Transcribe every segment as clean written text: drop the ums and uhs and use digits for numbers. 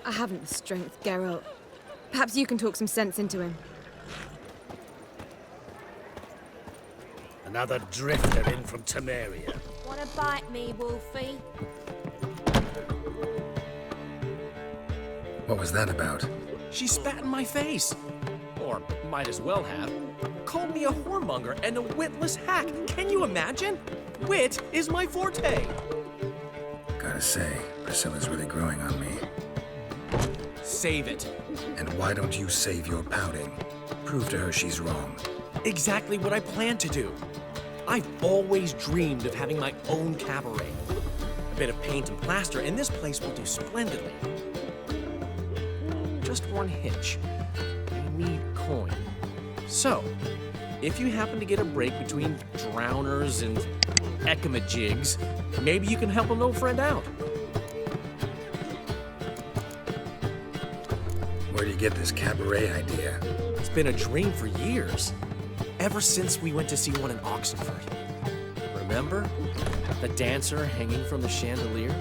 I haven't the strength, Geralt. Perhaps you can talk some sense into him. Another drifter in from Temeria. Wanna bite me, Wolfie? What was that about? She spat in my face. Or might as well have. Called me a whoremonger and a witless hack. Can you imagine? Wit is my forte. Gotta say, Priscilla's really growing on me. Save it. And why don't you save your pouting? Prove to her she's wrong. Exactly what I plan to do. I've always dreamed of having my own cabaret. A bit of paint and plaster, and this place will do splendidly. Just one hitch. I need coin. So, if you happen to get a break between drowners and ekamajigs, maybe you can help an old friend out. Where do you get this cabaret idea? It's been a dream for years. Ever since we went to see one in Oxenford. Remember? The dancer hanging from the chandelier?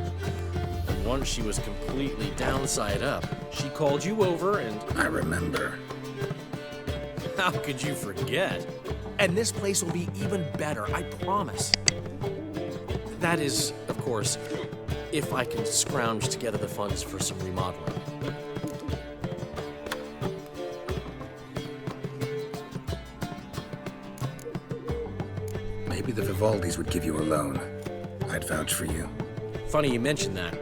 And once she was completely downside up, she called you over and... I remember. How could you forget? And this place will be even better, I promise. That is, of course, if I can scrounge together the funds for some remodeling. Maybe the Vivaldis would give you a loan. I'd vouch for you. Funny you mentioned that.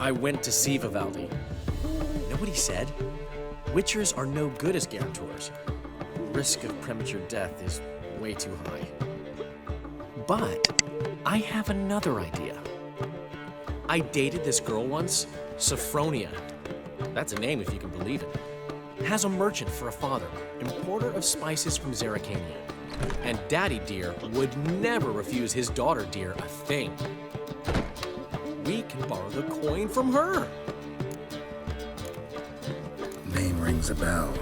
I went to see Vivaldi. You know what he said? Witchers are no good as guarantors. Risk of premature death is way too high. But I have another idea. I dated this girl once, Sophronia. That's a name if you can believe it. Has a merchant for a father, importer of spices from Zerrikania. And Daddy Dear would never refuse his daughter Dear a thing. We can borrow the coin from her. Name rings a bell.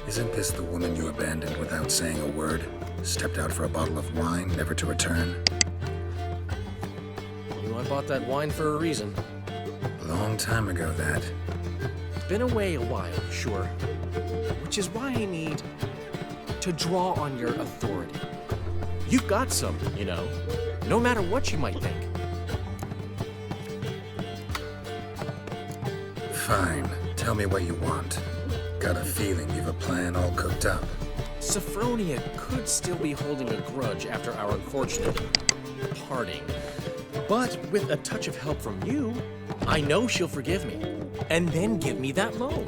Isn't this the woman you abandoned without saying a word? Stepped out for a bottle of wine, never to return? You know, I bought that wine for a reason. Long time ago, that. Been away a while, sure. Which is why I need to draw on your authority. You've got some, you know, no matter what you might think. Fine. Tell me what you want. Got a feeling you've a plan all cooked up. Sophronia could still be holding a grudge after our unfortunate parting. But with a touch of help from you, I know she'll forgive me. And then give me that loan.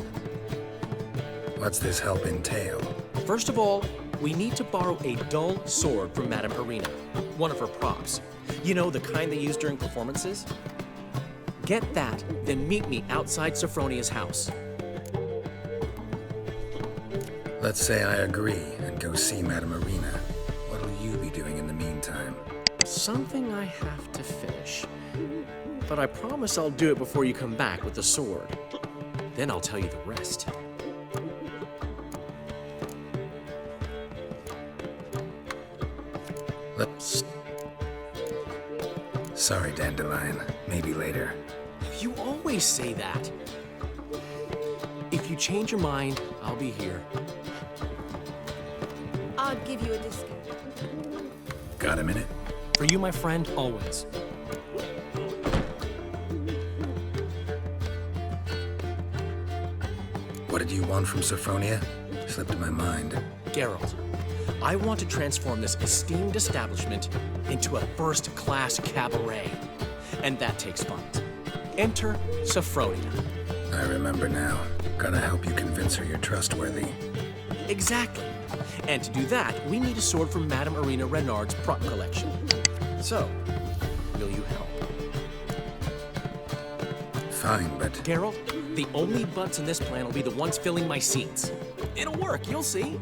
What's this help entail? First of all, we need to borrow a dull sword from Madame Irina, one of her props. You know, the kind they use during performances? Get that, then meet me outside Sophronia's house. Let's say I agree and go see Madame Irina. What'll you be doing in the meantime? Something I have to finish. But I promise I'll do it before you come back with the sword. Then I'll tell you the rest. Let's... Sorry, Dandelion. Maybe later. You always say that. If you change your mind, I'll be here. I'd give you a discount. Got a minute? For you, my friend, always. What did you want from Sophronia? Slipped my mind. Geralt, I want to transform this esteemed establishment into a first-class cabaret. And that takes funds. Enter Sophronia. I remember now. Gotta help you convince her you're trustworthy. Exactly. And to do that, we need a sword from Madame Irina Renard's prop collection. So, will you help? Fine, but... Geralt, the only butts in this plan will be the ones filling my scenes. It'll work, you'll see.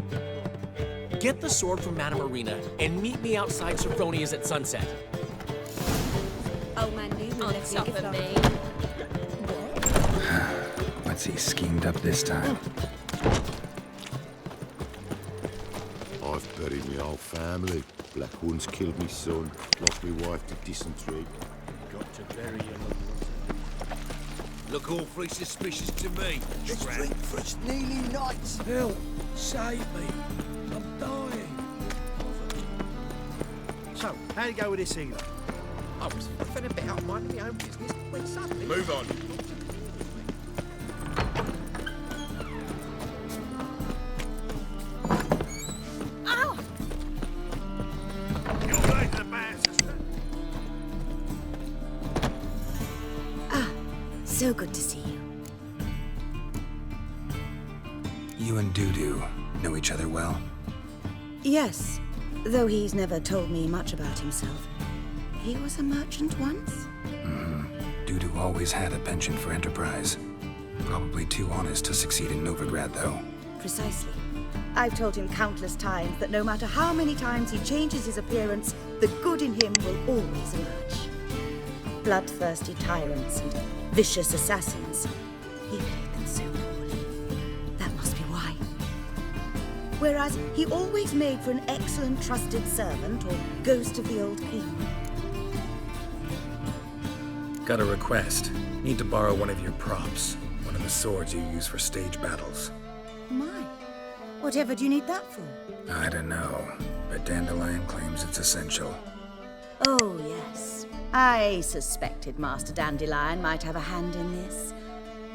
Get the sword from Madame Irina and meet me outside Sophronia's at sunset. Oh, man, On top of me. What's he schemed up this time? I've buried my whole family. Black Horns killed me son, lost my wife to dysentery. Got to bury him. Look awfully suspicious to me. The Tramp. street for its nearly nights. Help! Save me! I'm dying! So, how'd it go with this healer? I was flipping a bit out minding my own business when suddenly... Move on. Ow! You're right, the man, sister. So good to see you. You and Dudu know each other well? Yes, though he's never told me much about himself. He was a merchant once? Dudu always had a penchant for enterprise. Probably too honest to succeed in Novigrad, though. Precisely. I've told him countless times that no matter how many times he changes his appearance, the good in him will always emerge. Bloodthirsty tyrants and vicious assassins. He played them so poorly. That must be why. Whereas he always made for an excellent trusted servant or ghost of the old king. Got a request. Need to borrow one of your props. One of the swords you use for stage battles. My, whatever do you need that for? I don't know, but Dandelion claims it's essential. Oh, yes. I suspected Master Dandelion might have a hand in this.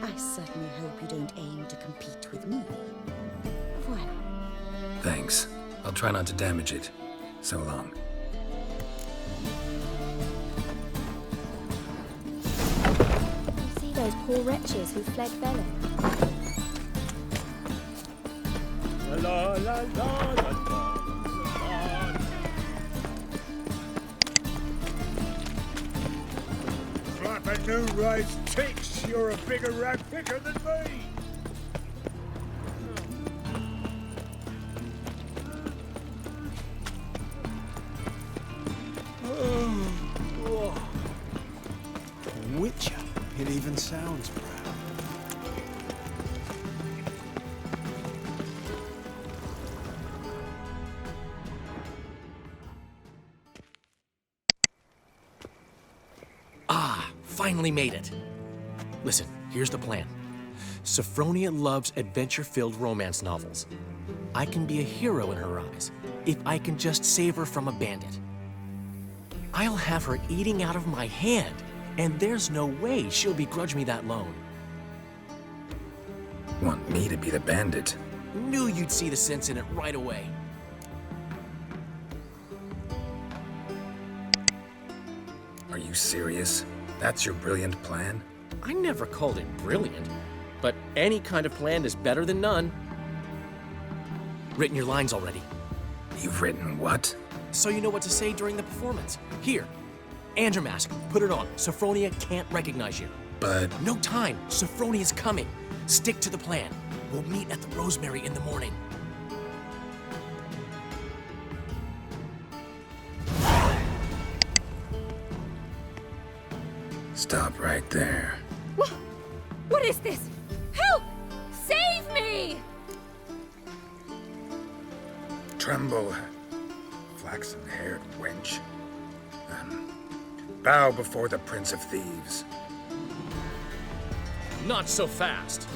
I certainly hope you don't aim to compete with me. Voilà. Thanks. I'll try not to damage it. So long. You see those poor wretches who fled Velen? La la la la la. Clapping new raised ticks, you're a bigger rag picker than me. Witcher. It even sounds proud. Finally made it. Listen, here's the plan. Sophronia loves adventure-filled romance novels. I can be a hero in her eyes if I can just save her from a bandit. I'll have her eating out of my hand, and there's no way she'll begrudge me that loan. Want me to be the bandit? Knew you'd see the sense in it right away. Are you serious? That's your brilliant plan? I never called it brilliant, but any kind of plan is better than none. Written your lines already, You've written what? so you know what to say during the performance. Here, and your mask. Put it on. Sophronia can't recognize you. But No time. Sophronia's coming. Stick to the plan. We'll meet at the Rosemary in the morning. stop right there. What is this? Help! Save me! Tremble, flaxen-haired wench. Bow before the Prince of Thieves. Not so fast.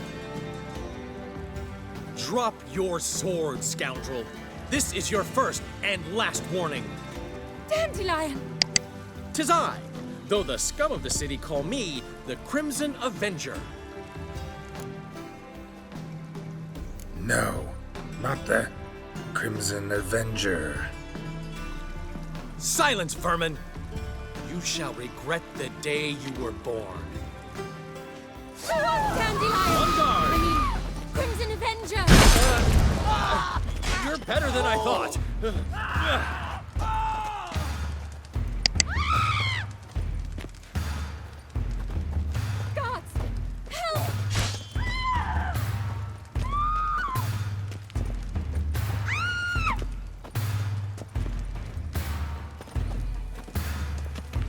Drop your sword, scoundrel. This is your first and last warning. Dandelion! 'Tis I, though the scum of the city call me the Crimson Avenger. No, not the Crimson Avenger. Silence, vermin! You shall regret the day you were born. Go on, Dandelion! On guard! I mean, Crimson Avenger! You're better than I thought. Guards! Help!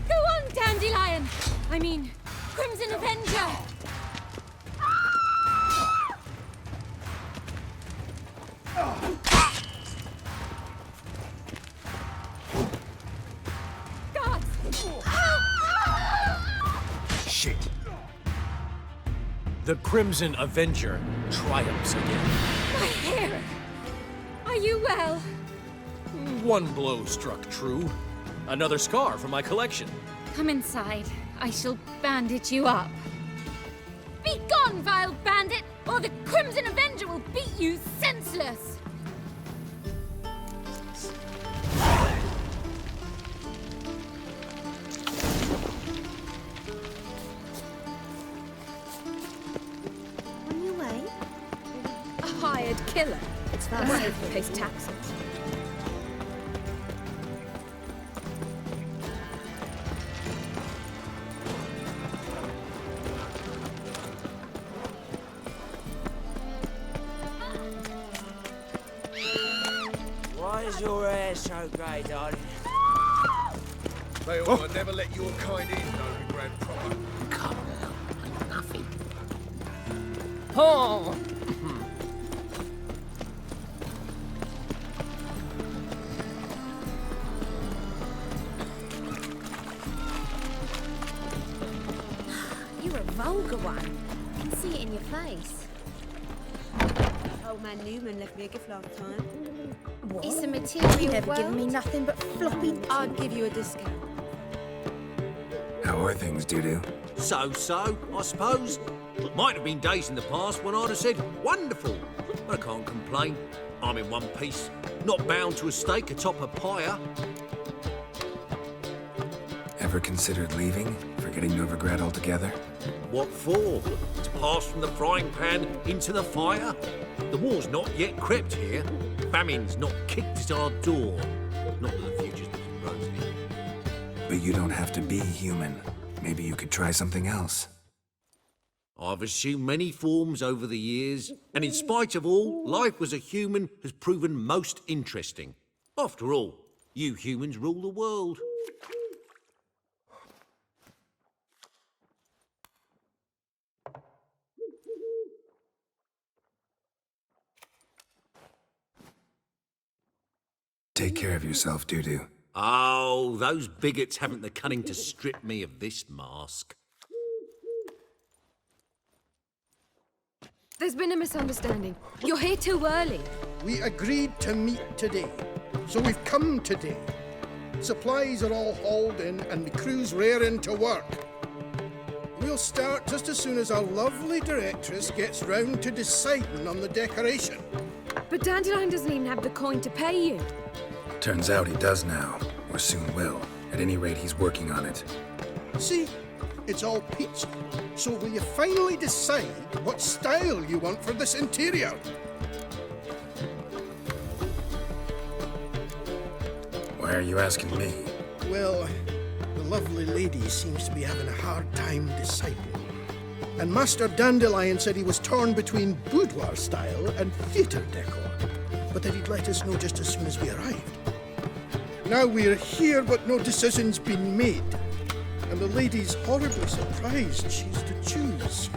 Go on, Dandelion! I mean, Crimson Avenger! Guards! Help! Shit. The Crimson Avenger triumphs again. My hair! Are you well? One blow struck true. Another scar from my collection. Come inside. I shall bandage you up. Be gone, vile bandit, or the Crimson Avenger will beat you senseless! On your way? A hired killer. It's Must fast. have pays taxes. Why is your hair so grey, darling? They ought to never let your kind in, though, you grand proper. Come now, ain't nothing. Oh! You're a vulgar one. I can see it in your face. Old man Newman left me a gift last time. It's a material You never world. given me nothing but floppy. I'd give you a discount. How are things, Dudu? So, I suppose. Might have been days in the past when I'd have said, wonderful. But I can't complain. I'm in one piece, not bound to a stake atop a pyre. Ever considered leaving? Forgetting Novigrad altogether? What for? To pass from the frying pan into the fire? The war's not yet crept here. Famine's not kicked at our door. Not that the future's looking rosy. But you don't have to be human. Maybe you could try something else. I've assumed many forms over the years, and in spite of all, life as a human has proven most interesting. After all, you humans rule the world. Take care of yourself, Dudu. Oh, those bigots haven't the cunning to strip me of this mask. There's been a misunderstanding. You're here too early. We agreed to meet today, so we've come today. Supplies are all hauled in and the crew's raring to work. We'll start just as soon as our lovely directress gets round to deciding on the decoration. But Dandelion doesn't even have the coin to pay you. Turns out he does now, or soon will. At any rate, he's working on it. See, it's all pitched. So will you finally decide what style you want for this interior? Why are you asking me? Well, the lovely lady seems to be having a hard time deciding. And Master Dandelion said he was torn between boudoir style and theatre decor, but that he'd let us know just as soon as we arrived. Now we're here, but no decision's been made. And the lady's horribly surprised she's to choose.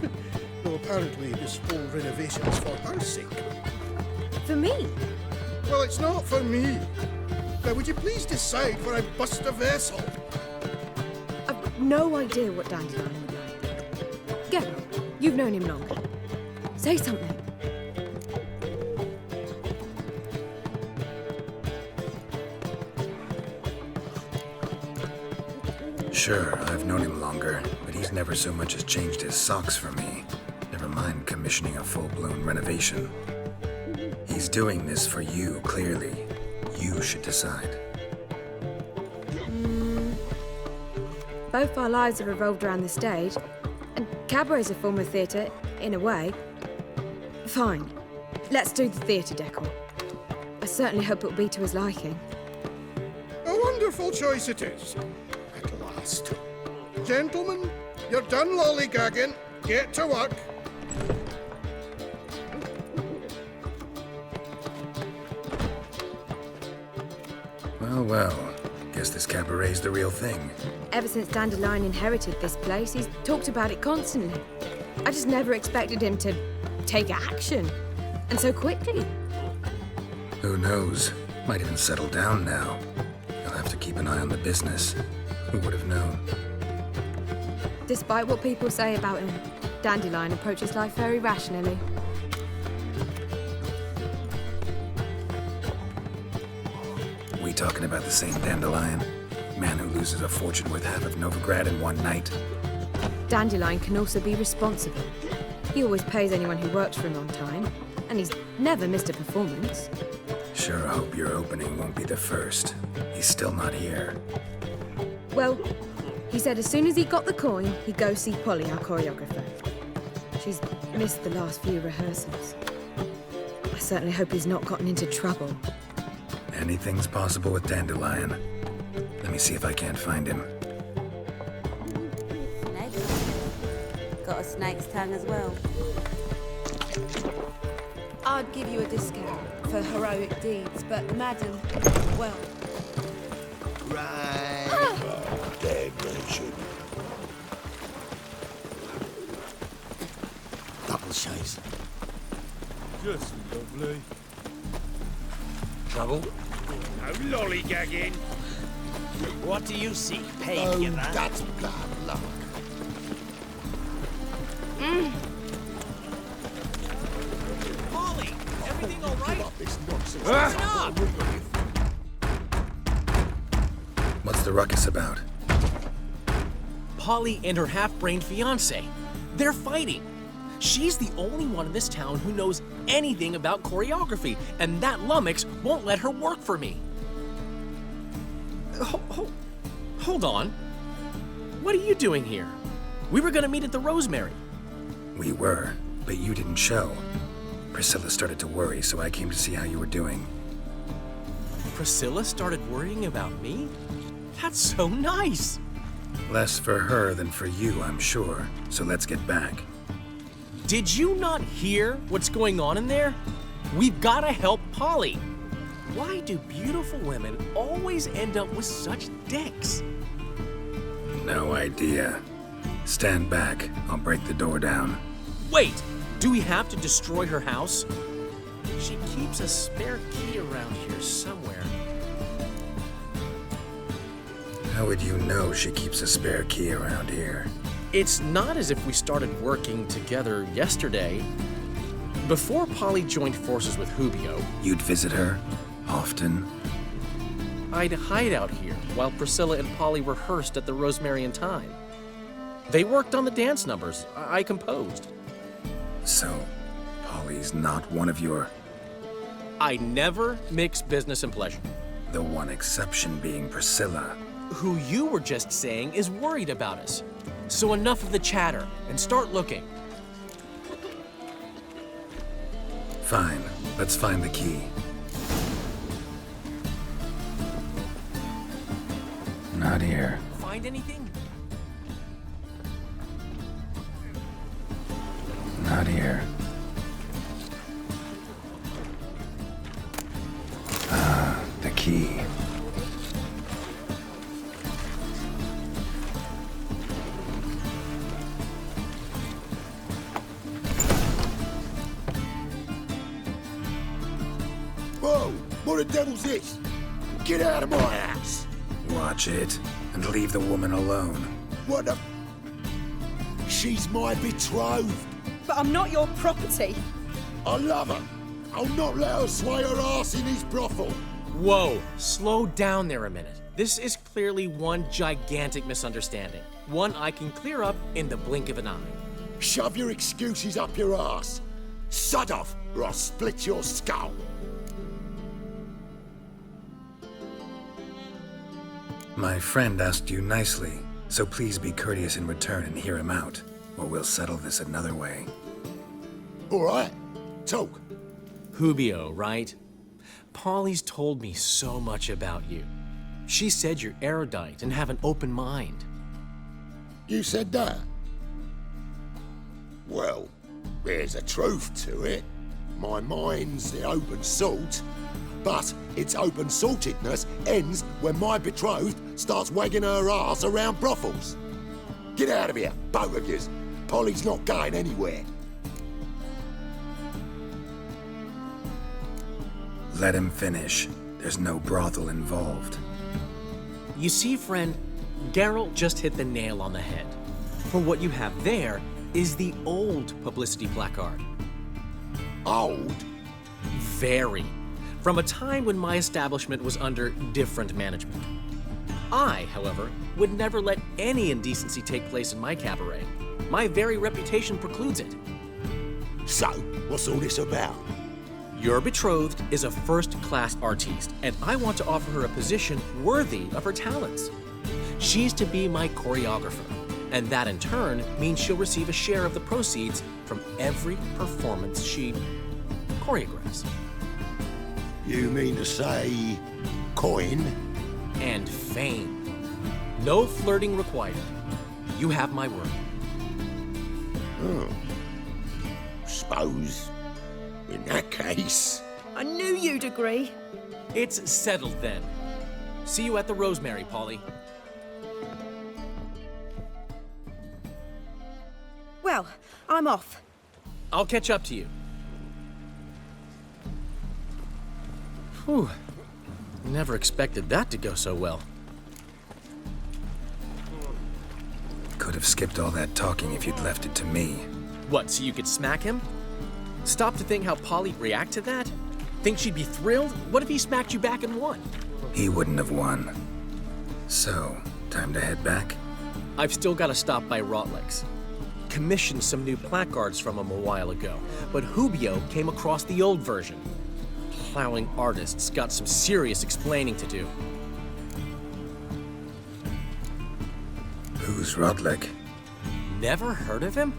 Though apparently this whole renovation is for her sake. For me? Well, it's not for me. Now, would you please decide where I bust a vessel? I've no idea what Dandelion would like. Geralt, you've known him longer. Say something. Sure, I've known him longer, but he's never so much as changed his socks for me. Never mind commissioning a full-blown renovation. He's doing this for you, clearly. You should decide. Both our lives have revolved around the stage, and cabaret's a form of theatre, in a way. Fine. Let's do the theatre decor. I certainly hope it'll be to his liking. A wonderful choice it is. At last. Gentlemen, you're done lollygagging. Get to work. Well, guess this cabaret's the real thing. Ever since Dandelion inherited this place, he's talked about it constantly. I just never expected him to take action. And so quickly. Who knows? Might even settle down now. You'll have to keep an eye on the business. Who would have known? Despite what people say about him, Dandelion approaches life very rationally. We talking about the same Dandelion? Man who loses a fortune worth half of Novigrad in one night? Dandelion can also be responsible. He always pays anyone who works for him on time, and he's never missed a performance. Sure hope your opening won't be the first. He's still not here. Well, he said as soon as he got the coin, he'd go see Polly, our choreographer. She's missed the last few rehearsals. I certainly hope he's not gotten into trouble. Anything's possible with Dandelion. Let me see if I can't find him. Got a snake's tongue as well. I'd give you a discount for heroic deeds, but madam, well... Right. Damnation. Double chase. Just lovely. Trouble? No lollygagging. What do you seek? Pay Oh, you that? that's bad luck. Polly, everything all right? Give up this nonsense. Ah! What's the ruckus about? Polly and her half-brained fiancé. They're fighting. She's the only one in this town who knows anything about choreography, and that lummox won't let her work for me. Hold on. What are you doing here? We were gonna meet at the Rosemary. We were, but you didn't show. Priscilla started to worry, so I came to see how you were doing. Priscilla started worrying about me? That's so nice. Less for her than for you, I'm sure. So let's get back. Did you not hear what's going on in there? We've gotta help Polly. Why do beautiful women always end up with such dicks? No idea. Stand back. I'll break the door down. Wait, do we have to destroy her house? She keeps a spare key around here somewhere. How would you know she keeps a spare key around here? It's not as if we started working together yesterday. Before Polly joined forces with Hubio, You'd visit her? Often? I'd hide out here while Priscilla and Polly rehearsed at the Rosemary in Time. They worked on the dance numbers I composed. So, Polly's not one of your... I never mix business and pleasure. The one exception being Priscilla. Who you were just saying is worried about us. So enough of the chatter and start looking. Fine, let's find the key. Not here. Find anything? Not here. Ah, the key. Whoa! What the devil's this? Get out of my house! Watch it, and leave the woman alone. What the... She's my betrothed. But I'm not your property. I love her. I'll not let her sway her ass in his brothel. Whoa, slow down there a minute. This is clearly one gigantic misunderstanding. One I can clear up in the blink of an eye. Shove your excuses up your ass. Sod off, or I'll split your skull. My friend asked you nicely, so please be courteous in return and hear him out, or we'll settle this another way. All right, talk. Hubio, right? Polly's told me so much about you. She said you're erudite and have an open mind. You said that? Well, there's a truth to it. My mind's the open salt, but its open saltedness ends when my betrothed starts wagging her ass around brothels. Get out of here, both of yous. Polly's not going anywhere. Let him finish. There's no brothel involved. You see, friend, Geralt just hit the nail on the head. For what you have there is the old publicity placard. Old? Very. From a time when my establishment was under different management. I, however, would never let any indecency take place in my cabaret. My very reputation precludes it. So, what's all this about? Your betrothed is a first-class artiste, and I want to offer her a position worthy of her talents. She's to be my choreographer, and that in turn means she'll receive a share of the proceeds from every performance she choreographs. You mean to say coin? And fame. No flirting required. You have my word. Oh. Suppose, in that case... I knew you'd agree. It's settled then. See you at the Rosemary, Polly. Well, I'm off. I'll catch up to you. Whew. Never expected that to go so well. Could have skipped all that talking if you'd left it to me. What, so you could smack him? Stop to think how Polly'd react to that? Think she'd be thrilled? What if he smacked you back and won? He wouldn't have won. So, time to head back? I've still got to stop by Rotlick's. Commissioned some new placards from him a while ago, but Hubio came across the old version. Plowing artists got some serious explaining to do. Who's Rotlick? Never heard of him?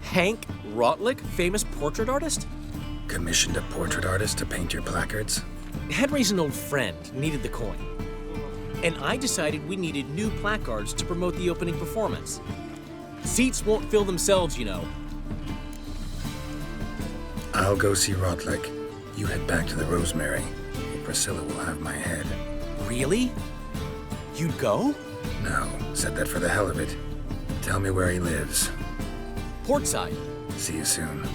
Hank Rotlick, famous portrait artist? Commissioned a portrait artist to paint your placards? Henry's an old friend, needed the coin. And I decided we needed new placards to promote the opening performance. Seats won't fill themselves, you know. I'll go see Rotlick. You head back to the Rosemary, where Priscilla will have my head. Really? You'd go? No, said that for the hell of it. Tell me where he lives. Portside. See you soon.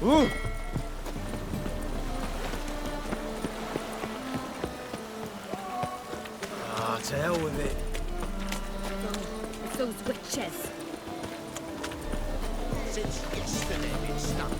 Ooh. Ah, to hell with it. It's those witches. Since yesterday it's stuck.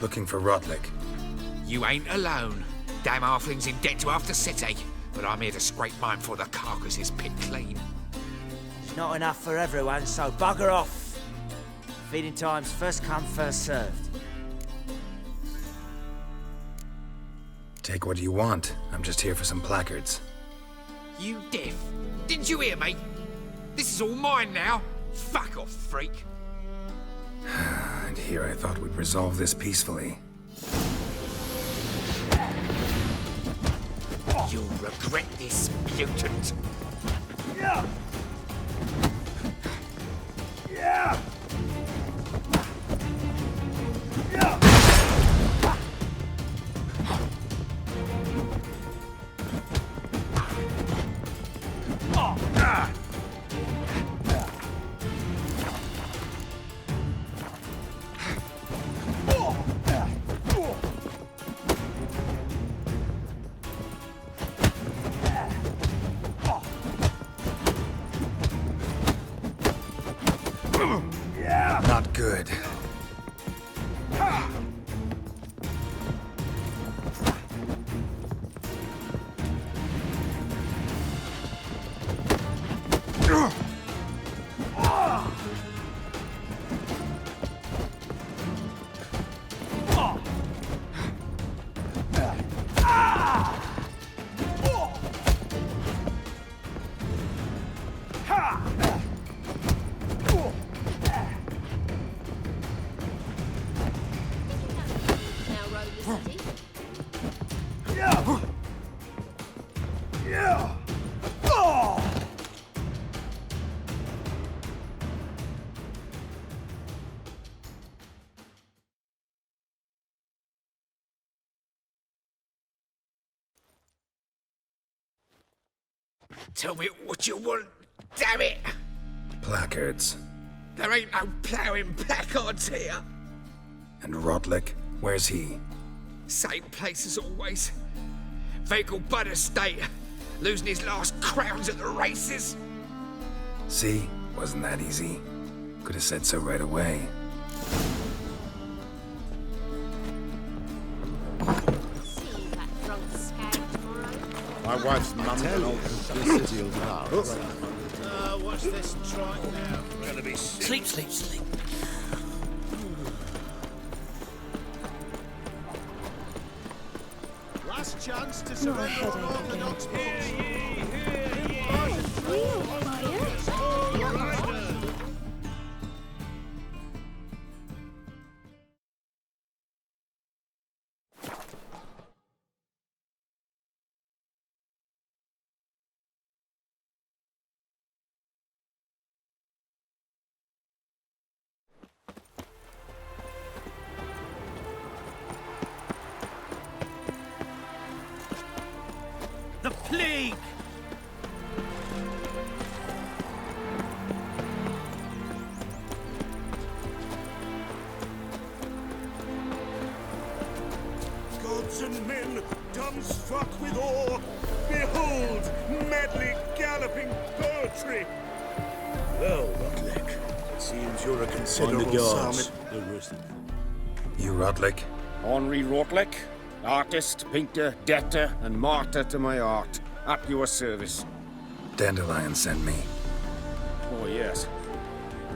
Looking for Rotlick. You ain't alone. Damn halfling's in debt to half the city, but I'm here to scrape mine before the carcass is picked clean. It's not enough for everyone, so bugger off. Feeding time's first come, first served. Take what you want. I'm just here for some placards. You deaf? Didn't you hear me? This is all mine now. Fuck off, freak. And here I thought we'd resolve this peacefully. You'll regret this, mutant. Yeah. Yeah. Yeah. Not good. Tell me what you want, damn it! Placards. There ain't no ploughing placards here. And Rotlick, where's he? Same place as always. Vehicle Bud Estate. Losing his last crowns at the races. See? Wasn't that easy? Could have said so right away. My wife's mum and old conspiracy What's this trike now? We're gonna be Sleep, sleep, sleep. Last chance to surrender unorthodox the plague! Gods and men, dumbstruck with awe, behold, madly galloping poetry. Well, Rotlick, it seems you're a considerable psalmist. You Rotlick? Henri Rotlick, artist, painter, debtor, and martyr to my art. At your service. Dandelion sent me. Oh, yes.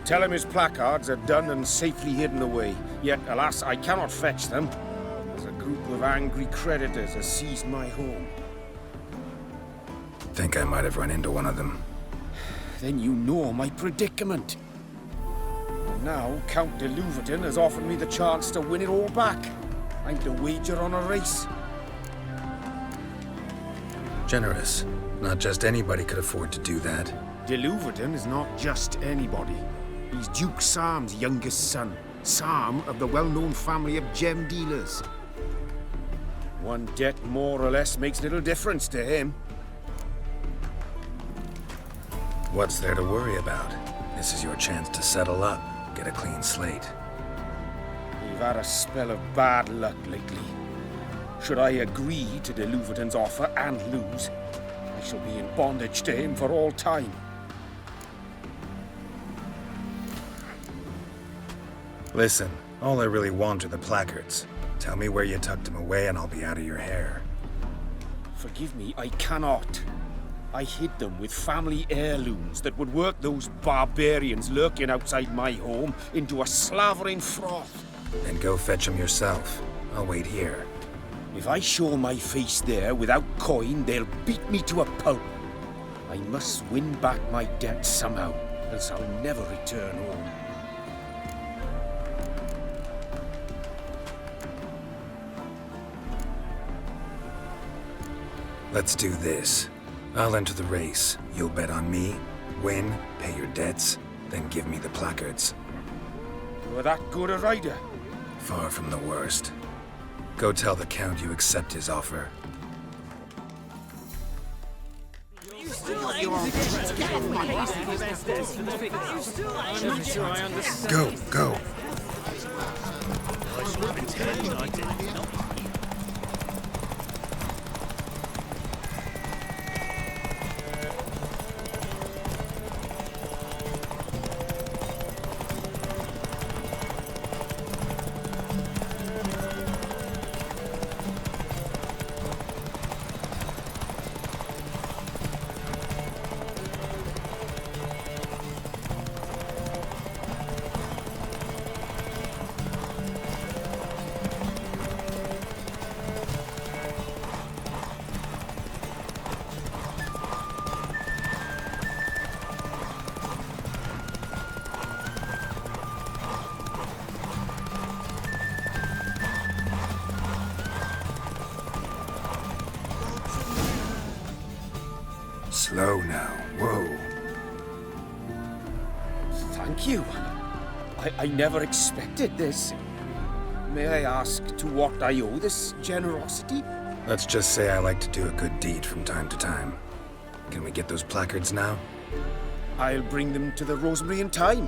Tell him his placards are done and safely hidden away. Yet, alas, I cannot fetch them, as a group of angry creditors has seized my home. Think I might have run into one of them. Then you know my predicament. And now, Count de Louverton has offered me the chance to win it all back. I'm to wager on a race. Generous. Not just anybody could afford to do that. De Louverton is not just anybody. He's Duke Sam's youngest son. Sam of the well-known family of gem dealers. One debt more or less makes little difference to him. What's there to worry about? This is your chance to settle up, get a clean slate. We've had a spell of bad luck lately. Should I agree to de Louverton's offer and lose, I shall be in bondage to him for all time. Listen, all I really want are the placards. Tell me where you tucked them away and I'll be out of your hair. Forgive me, I cannot. I hid them with family heirlooms that would work those barbarians lurking outside my home into a slavering froth. Then go fetch them yourself. I'll wait here. If I show my face there without coin, they'll beat me to a pulp. I must win back my debt somehow, else I'll never return home. Let's do this. I'll enter the race. You'll bet on me, win, pay your debts, then give me the placards. You're that good a rider? Far from the worst. Go tell the Count you accept his offer. Go, go. Slow now. Whoa. Thank you. I never expected this. May I ask to what I owe this generosity? Let's just say I like to do a good deed from time to time. Can we get those placards now? I'll bring them to the Rosemary in time,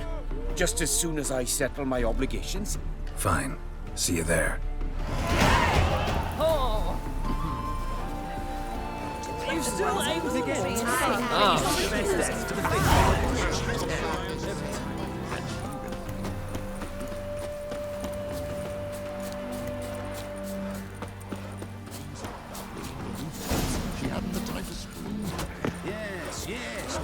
just as soon as I settle my obligations. Fine. See you there. Oh. You still able to get me? She hadn't the time for scream. Yes, yes.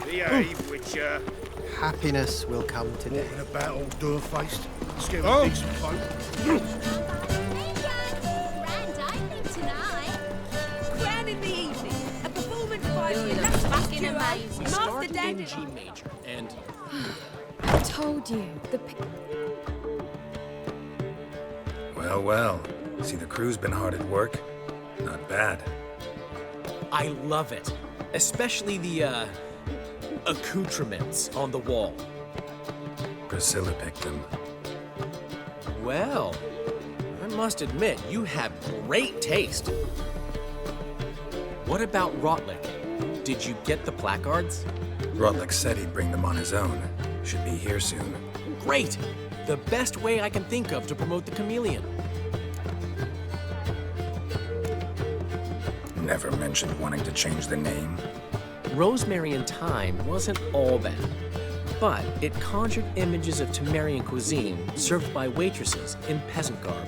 Behave, Witcher. Happiness will come today. Talking about all door-faced. Let's get Oh. a decent folk. Grand opening tonight. Grand in the evening. A performance by the You're illustrious fucking duo, amazing. Master Started in Dandelion. G major, and I told you, the Well, well. See, the crew's been hard at work. Not bad. I love it. Especially the, accoutrements on the wall. Priscilla picked them. Well, I must admit, you have great taste. What about Rotlick? Did you get the placards? Rotlick said he'd bring them on his own. Should be here soon. Great! The best way I can think of to promote the chameleon. Never mentioned wanting to change the name. Rosemary in Time wasn't all bad, but it conjured images of Temerian cuisine served by waitresses in peasant garb.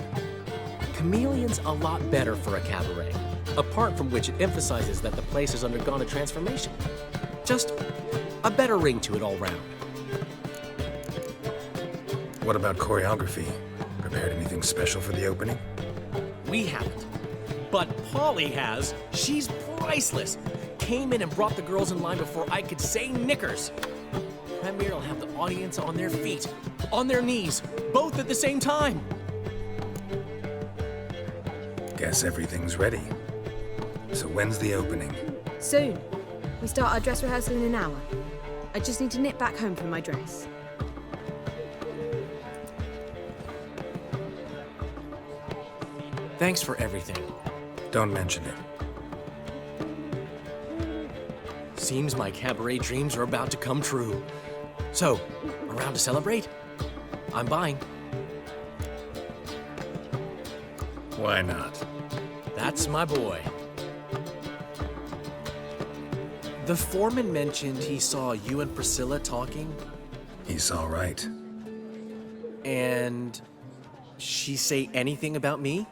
Chameleon's a lot better for a cabaret, apart from which it emphasizes that the place has undergone a transformation. Just a better ring to it all round. What about choreography? Prepared anything special for the opening? We haven't. But Polly has. She's priceless. Came in and brought the girls in line before I could say knickers. Premiere will have the audience on their feet, on their knees, both at the same time. Guess everything's ready. So when's the opening? soon. We start our dress rehearsal in an hour. I just need to nip back home for my dress. Thanks for everything. Don't mention it. Seems my cabaret dreams are about to come true. So, around to celebrate? I'm buying. Why not? That's my boy. The foreman mentioned he saw you and Priscilla talking. He's all right. And she say anything about me?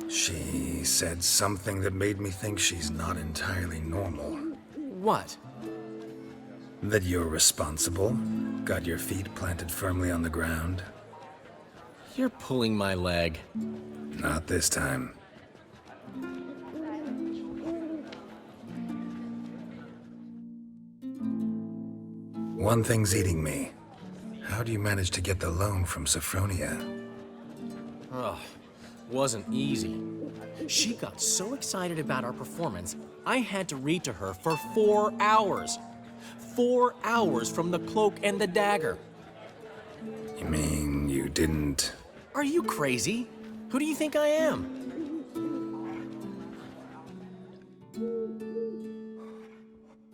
She said something that made me think she's not entirely normal. What? That you're responsible, got your feet planted firmly on the ground. You're pulling my leg. Not this time. One thing's eating me. How do you manage to get the loan from Sophronia? Ugh, wasn't easy. She got so excited about our performance, I had to read to her for 4 hours. 4 hours from the cloak and the dagger. You mean you didn't... Are you crazy? Who do you think I am?